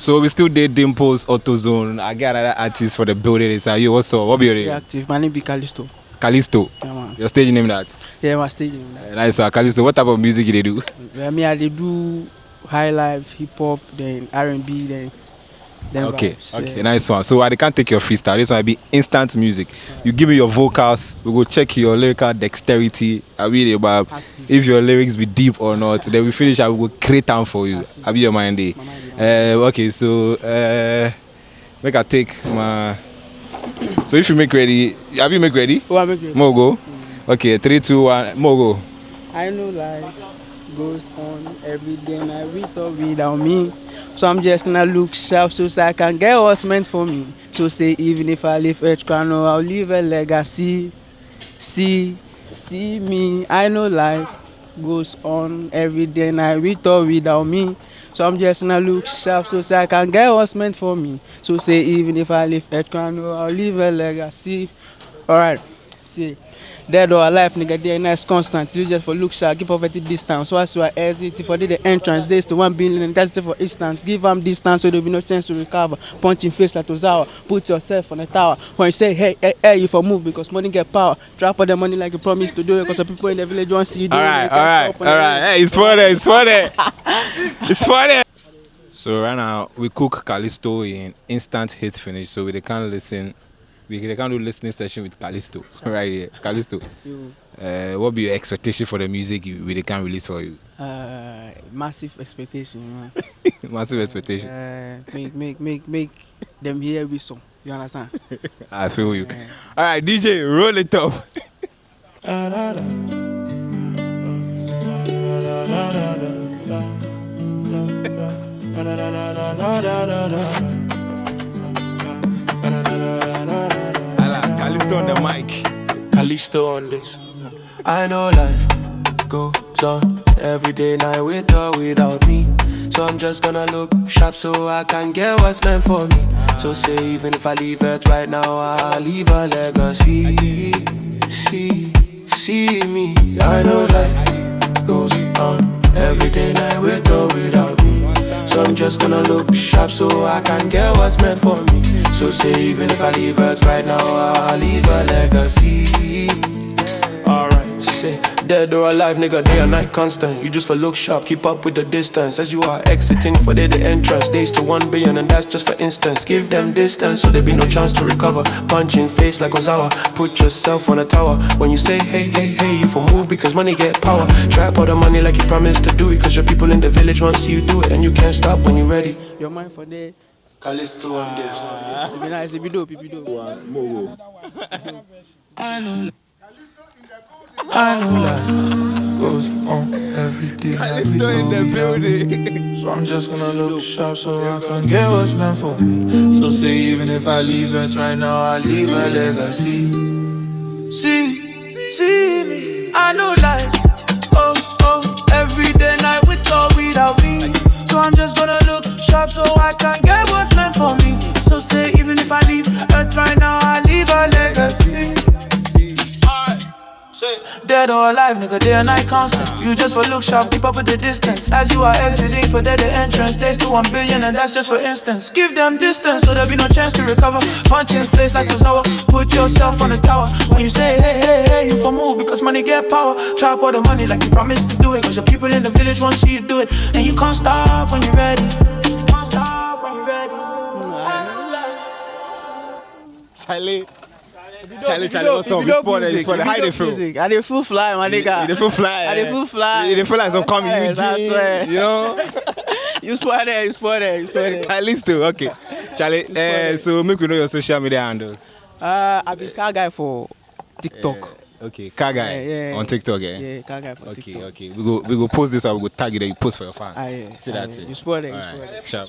So we still did Dimples AutoZone. I got another artist for the building. It's you. What's up? What be your name? Active. My name be Callisto. Callisto. Yeah, man. Your stage name that? Yeah, my stage name that. Nice. So Callisto, what type of music you they do? I mean, I dey do high life, hip hop, then R&B, then Okay, vibes. okay, nice one. So I can't take your freestyle. This one will be instant music. You give me your vocals. We go check your lyrical dexterity. I mean about if your lyrics be deep or not. Then we finish. I will create time for you. I be your mind day. Okay, so make I take my. So if you make ready, have you make ready? Oh, I make ready. Mogo. Okay, 3, 2, 1, Mogo. I know life goes on every day, night with or without me. So I'm just gonna look sharp so I can get what's meant for me. So say even if I leave Earth, I know I'll leave a legacy. See me. I know life goes on every day, night with or without me. So I'm just gonna look sharp so I can get what's meant for me. So say even if I leave Earth, I know I'll leave a legacy. Alright, see. Dead or alive, nigga, they nice constant. You just for look sharp, keep poverty distance. So as you are exit, for the entrance, days to 1 billion, and that's it for instance. Give them distance so there'll be no chance to recover. Punching face like Tozawa, put yourself on the tower. When you say, hey, you for move because money get power. Drop all the money like you promised to do it because the people in the village want to see you do it. Alright. Hey, it's funny. It's funny. So right now, we cook Callisto in instant hit finish, so we can't listen. We can do listening session with Callisto right here. Callisto, what be your expectation for the music we can release for you? Massive expectation, man. Massive expectation. Make them hear we song. You understand? I feel you. All right, DJ, roll it up. Callisto on the mic. Callisto on this. I know life goes on every day, night with or without me. So I'm just gonna look sharp so I can get what's meant for me. So say even if I leave Earth right now, I'll leave a legacy. See me. I know life goes on every day, night with or without me. So I'm just gonna look sharp so I can get what's meant for me. So say even if I leave Earth right now, I'll leave a legacy. Alright, say dead or alive, nigga, day and night constant. You just for look sharp, keep up with the distance. As you are exiting for the entrance, days to 1 billion, and that's just for instance. Give them distance so there be no chance to recover. Punching face like Ozawa, put yourself on a tower. When you say hey, you for move because money get power. Trap all the money like you promised to do it, cause your people in the village want to see you do it. And you can't stop when you're ready. Your mind for day. Callisto on this. It be nice, it be dope. I know life goes on every day. Callisto in the building. So I'm just gonna look sharp so I can get what's meant for me. So say even if I leave Earth right now, I'll leave a legacy. See me, I know life. Oh, every day, night with or without me. So I'm just gonna look sharp so I can get what's meant for me. So say even if I leave Earth right now, I'll leave a legacy. Dead or alive, nigga, day and night constant. You just for look sharp, keep up with the distance. As you are exiting for the entrance, days to 1 billion, and that's just for instance. Give them distance so there'll be no chance to recover. Punching face like Tozawa, put yourself on the tower. When you say hey, you for move because money get power. Trap all the money like you promised to do it, cause your people in the village want to see you do it. And you can't stop when you're ready. Charlie, what's up? It's for the high they feel. I dey full fly, my nigga. They feel fly. I dey full fly. They feel like some community. I swear. You know? You spot it. Callisto, okay. Charlie, so make we know your social media handles. I be car guy for TikTok. Okay, car guy on TikTok, Yeah, car guy for TikTok. Okay. We go post this or we go tag it and you post for your fans. Yeah. See that's it. You spot it. Sharp.